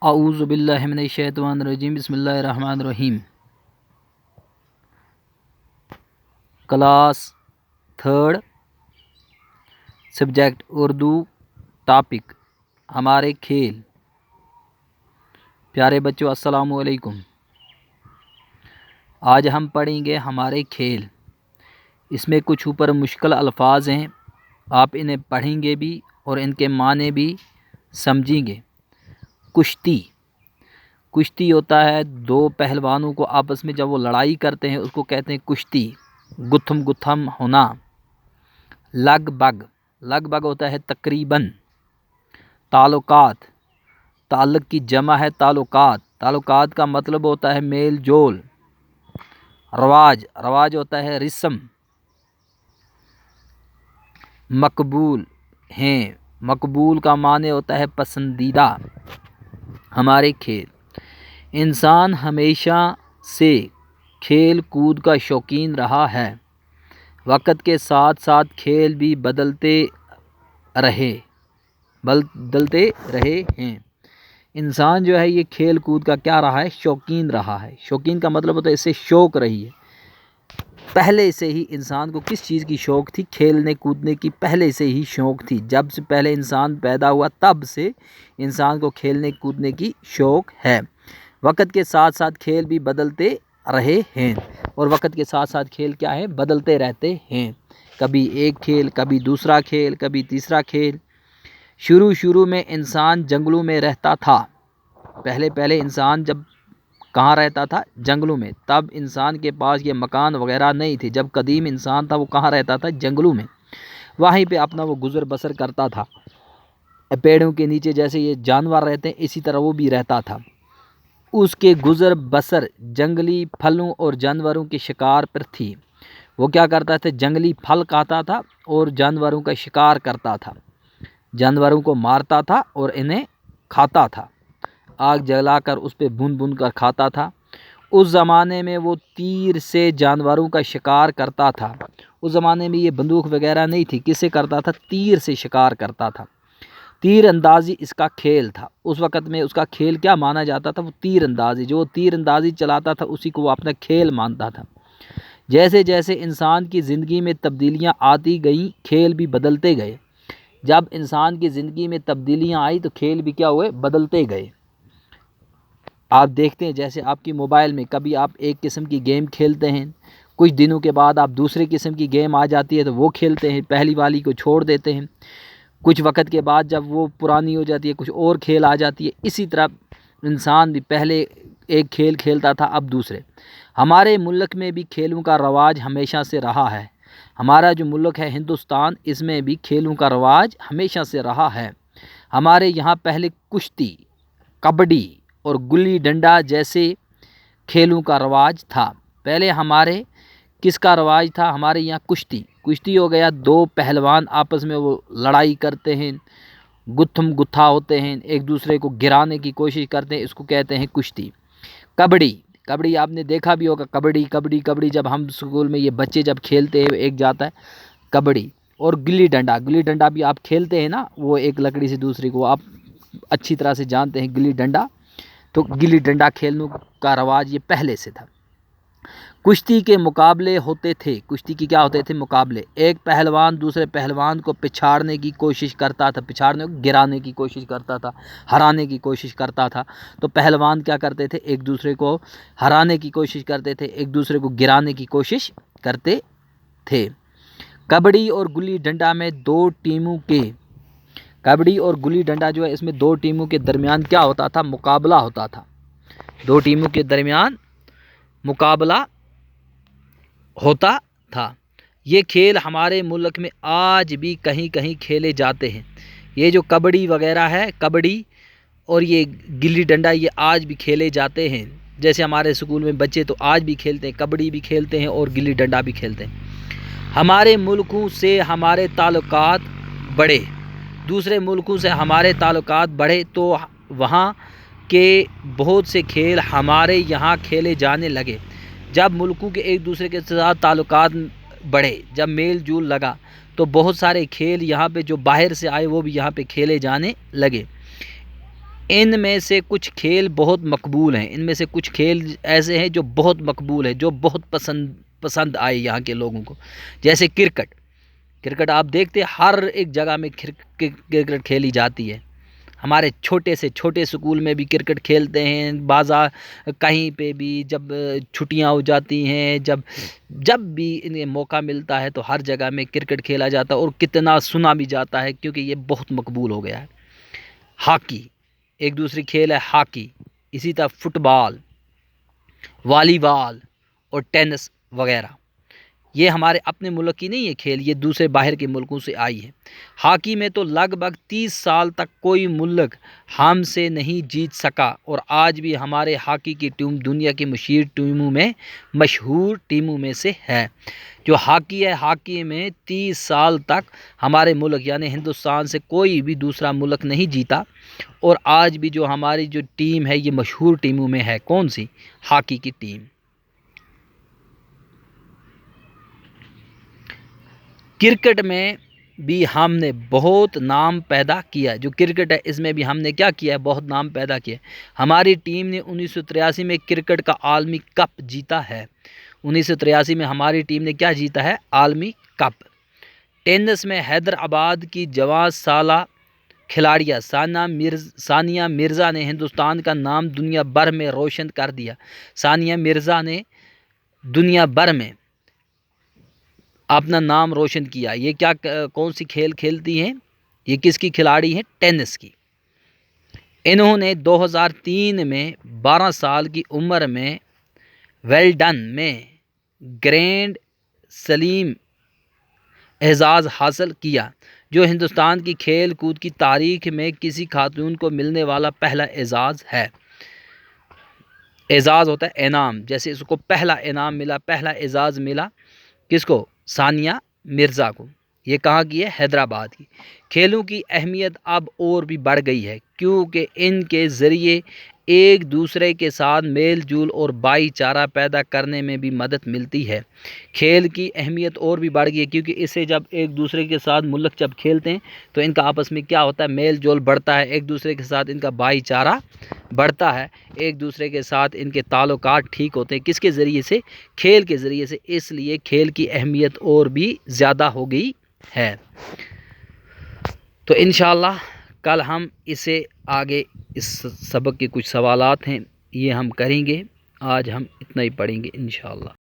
اعوذ باللہ من الشیطان الرجیم بسم اللہ الرحمن الرحیم۔ کلاس 3 سبجیکٹ اردو، ٹاپک ہمارے کھیل۔ پیارے بچوں السلام علیکم۔ آج ہم پڑھیں گے ہمارے کھیل۔ اس میں کچھ اوپر مشکل الفاظ ہیں، آپ انہیں پڑھیں گے بھی اور ان کے معنی بھی سمجھیں گے۔ کشتی، کشتی ہوتا ہے دو پہلوانوں کو آپس میں جب وہ لڑائی کرتے ہیں اس کو کہتے ہیں کشتی۔ گتھم گتھم ہونا۔ لگ بگ، لگ بگ ہوتا ہے تقریباً۔ تعلقات، تعلق کی جمع ہے تعلقات، تعلقات کا مطلب ہوتا ہے میل جول۔ رواج، رواج ہوتا ہے رسم۔ مقبول ہیں، مقبول کا معنی ہوتا ہے پسندیدہ۔ ہمارے کھیل، انسان ہمیشہ سے کھیل کود کا شوقین رہا ہے۔ وقت کے ساتھ ساتھ کھیل بھی بدلتے رہے ہیں۔ انسان جو ہے یہ کھیل کود کا کیا رہا ہے؟ شوقین رہا ہے۔ شوقین کا مطلب ہوتا ہے اس سے شوق رہی ہے۔ پہلے سے ہی انسان کو کس چیز کی شوق تھی؟ کھیلنے کودنے کی پہلے سے ہی شوق تھی۔ جب سے پہلے انسان پیدا ہوا تب سے انسان کو کھیلنے کودنے کی شوق ہے۔ وقت کے ساتھ ساتھ کھیل بھی بدلتے رہے ہیں، اور وقت کے ساتھ ساتھ کھیل کیا ہے؟ بدلتے رہتے ہیں۔ کبھی ایک کھیل، کبھی دوسرا کھیل، کبھی تیسرا کھیل۔ شروع میں انسان جنگلوں میں رہتا تھا۔ پہلے انسان جب کہاں رہتا تھا؟ جنگلوں میں۔ تب انسان کے پاس یہ مکان وغیرہ نہیں تھے۔ جب قدیم انسان تھا وہ کہاں رہتا تھا؟ جنگلوں میں۔ وہیں پہ اپنا وہ گزر بسر کرتا تھا۔ پیڑوں کے نیچے جیسے یہ جانور رہتے ہیں اسی طرح وہ بھی رہتا تھا۔ اس کے گزر بسر جنگلی پھلوں اور جانوروں کے شکار پر تھی۔ وہ کیا کرتا تھا؟ جنگلی پھل کھاتا تھا اور جانوروں کا شکار کرتا تھا۔ جانوروں کو مارتا تھا اور انہیں کھاتا تھا۔ آگ جلا کر اس پہ بھون بھون کر کھاتا تھا۔ اس زمانے میں وہ تیر سے جانوروں کا شکار کرتا تھا۔ اس زمانے میں یہ بندوق وغیرہ نہیں تھی، کس سے کرتا تھا؟ تیر سے شکار کرتا تھا۔ تیر اندازی اس کا کھیل تھا۔ اس وقت میں اس کا کھیل کیا مانا جاتا تھا؟ وہ تیر اندازی، جو تیر اندازی چلاتا تھا اسی کو وہ اپنا کھیل مانتا تھا۔ جیسے جیسے انسان کی زندگی میں تبدیلیاں آتی گئیں کھیل بھی بدلتے گئے۔ جب انسان کی زندگی میں تبدیلیاں آئی تو کھیل بھی کیا ہوئے؟ بدلتے گئے۔ آپ دیکھتے ہیں جیسے آپ کی موبائل میں کبھی آپ ایک قسم کی گیم کھیلتے ہیں، کچھ دنوں کے بعد آپ دوسرے قسم کی گیم آ جاتی ہے تو وہ کھیلتے ہیں، پہلی والی کو چھوڑ دیتے ہیں۔ کچھ وقت کے بعد جب وہ پرانی ہو جاتی ہے کچھ اور کھیل آ جاتی ہے۔ اسی طرح انسان بھی پہلے ایک کھیل کھیلتا تھا اب دوسرے۔ ہمارے ملک میں بھی کھیلوں کا رواج ہمیشہ سے رہا ہے۔ ہمارا جو ملک ہے ہندوستان، اس میں بھی کھیلوں کا رواج ہمیشہ سے رہا ہے۔ ہمارے یہاں پہلے کشتی، کبڈی اور گلی ڈنڈا جیسے کھیلوں کا رواج تھا۔ پہلے ہمارے کس کا رواج تھا؟ ہمارے یہاں کشتی۔ کشتی ہو گیا دو پہلوان آپس میں وہ لڑائی کرتے ہیں، گتھم گتھا ہوتے ہیں، ایک دوسرے کو گرانے کی کوشش کرتے ہیں، اس کو کہتے ہیں کشتی۔ کبڈی، کبڈی آپ نے دیکھا بھی ہوگا، کبڈی کبڈی کبڈی جب ہم اسکول میں یہ بچے جب کھیلتے ہیں ایک جاتا ہے کبڈی۔ اور گلی ڈنڈا، گلی ڈنڈا بھی آپ کھیلتے ہیں نا، وہ ایک لکڑی سے دوسری کو آپ اچھی طرح سے جانتے ہیں گلی ڈنڈا۔ تو گلی ڈنڈا کھیلنے کا رواج یہ پہلے سے تھا۔ کشتی کے مقابلے ہوتے تھے۔ کشتی کی کیا ہوتے تھے؟ مقابلے۔ ایک پہلوان دوسرے پہلوان کو پچھاڑنے کی کوشش کرتا تھا، پچھاڑنے کو گرانے کی کوشش کرتا تھا، ہرانے کی کوشش کرتا تھا۔ تو پہلوان کیا کرتے تھے؟ ایک دوسرے کو ہرانے کی کوشش کرتے تھے، ایک دوسرے کو گرانے کی کوشش کرتے تھے۔ کبڈی اور گلی ڈنڈا میں کبڈی اور گلی ڈنڈا جو ہے اس میں دو ٹیموں کے درمیان کیا ہوتا تھا؟ مقابلہ ہوتا تھا۔ دو ٹیموں کے درمیان مقابلہ ہوتا تھا۔ یہ کھیل ہمارے ملک میں آج بھی کہیں کہیں کھیلے جاتے ہیں۔ یہ جو کبڈی وغیرہ ہے، کبڈی اور یہ گلی ڈنڈا یہ آج بھی کھیلے جاتے ہیں۔ جیسے ہمارے اسکول میں بچے تو آج بھی کھیلتے ہیں، کبڈی بھی کھیلتے ہیں اور گلی ڈنڈا بھی کھیلتے ہیں۔ ہمارے ملکوں سے ہمارے تعلقات بڑھے، دوسرے ملکوں سے ہمارے تعلقات بڑھے تو وہاں کے بہت سے کھیل ہمارے یہاں کھیلے جانے لگے۔ جب ملکوں کے ایک دوسرے کے ساتھ تعلقات بڑھے، جب میل جول لگا تو بہت سارے کھیل یہاں پہ جو باہر سے آئے وہ بھی یہاں پہ کھیلے جانے لگے۔ ان میں سے کچھ کھیل بہت مقبول ہیں، ان میں سے کچھ کھیل ایسے ہیں جو بہت مقبول ہیں، جو بہت پسند آئے یہاں کے لوگوں کو، جیسے کرکٹ۔ کرکٹ آپ دیکھتے ہیں ہر ایک جگہ میں کرکٹ کھیلی جاتی ہے۔ ہمارے چھوٹے سے چھوٹے سکول میں بھی کرکٹ کھیلتے ہیں، بازار کہیں پہ بھی جب چھٹیاں ہو جاتی ہیں، جب بھی انہیں موقع ملتا ہے تو ہر جگہ میں کرکٹ کھیلا جاتا ہے، اور کتنا سنا بھی جاتا ہے کیونکہ یہ بہت مقبول ہو گیا ہے۔ ہاکی ایک دوسری کھیل ہے، ہاکی، اسی طرح فٹ بال، والی بال اور ٹینس وغیرہ۔ یہ ہمارے اپنے ملک کی نہیں ہے کھیل، یہ دوسرے باہر کے ملکوں سے آئی ہے۔ ہاکی میں تو لگ بھگ 30 سال تک کوئی ملک ہم سے نہیں جیت سکا، اور آج بھی ہمارے ہاکی کی ٹیم دنیا کی مشہور ٹیموں میں سے ہے۔ جو ہاکی ہے، ہاکی میں 30 سال تک ہمارے ملک یعنی ہندوستان سے کوئی بھی دوسرا ملک نہیں جیتا، اور آج بھی جو ہماری جو ٹیم ہے یہ مشہور ٹیموں میں ہے۔ کون سی؟ ہاکی کی ٹیم۔ کرکٹ میں بھی ہم نے بہت نام پیدا کیا، جو کرکٹ ہے اس میں بھی ہم نے کیا کیا ہے؟ بہت نام پیدا کیا۔ ہماری ٹیم نے 1983 میں کرکٹ کا عالمی کپ جیتا ہے۔ 1983 میں ہماری ٹیم نے کیا جیتا ہے؟ عالمی کپ۔ ٹینس میں حیدرآباد کی جوان سالہ کھلاڑیہ ثانیہ مرزا نے ہندوستان کا نام دنیا بھر میں روشن کر دیا۔ ثانیہ مرزا نے دنیا بھر میں اپنا نام روشن کیا۔ یہ کون سی کھیل کھیلتی ہیں؟ یہ کس کی کھلاڑی ہیں؟ ٹینس کی۔ انہوں نے 2003 میں 12 سال کی عمر میں ویمبلڈن میں گرینڈ سلیم اعزاز حاصل کیا، جو ہندوستان کی کھیل کود کی تاریخ میں کسی خاتون کو ملنے والا پہلا اعزاز ہے۔ اعزاز ہوتا ہے انعام، جیسے اس کو پہلا انعام ملا، پہلا اعزاز ملا کس کو؟ ثانیہ مرزا کو۔ یہ کہاں کی ہے؟ حیدرآباد کی۔ کھیلوں کی اہمیت اب اور بھی بڑھ گئی ہے، کیونکہ ان کے ذریعے ایک دوسرے کے ساتھ میل جول اور بھائی چارہ پیدا کرنے میں بھی مدد ملتی ہے۔ کھیل کی اہمیت اور بھی بڑھ گئی ہے کیونکہ اسے جب ایک دوسرے کے ساتھ ملک جب کھیلتے ہیں تو ان کا آپس میں کیا ہوتا ہے؟ میل جول بڑھتا ہے، ایک دوسرے کے ساتھ ان کا بھائی چارہ بڑھتا ہے، ایک دوسرے کے ساتھ ان کے تعلقات ٹھیک ہوتے ہیں۔ کس کے ذریعے سے؟ کھیل کے ذریعے سے۔ اس لیے کھیل کی اہمیت اور بھی زیادہ ہو گئی ہے۔ تو انشاءاللہ کل ہم اسے آگے اس سبق کے کچھ سوالات ہیں یہ ہم کریں گے، آج ہم اتنا ہی پڑھیں گے انشاءاللہ۔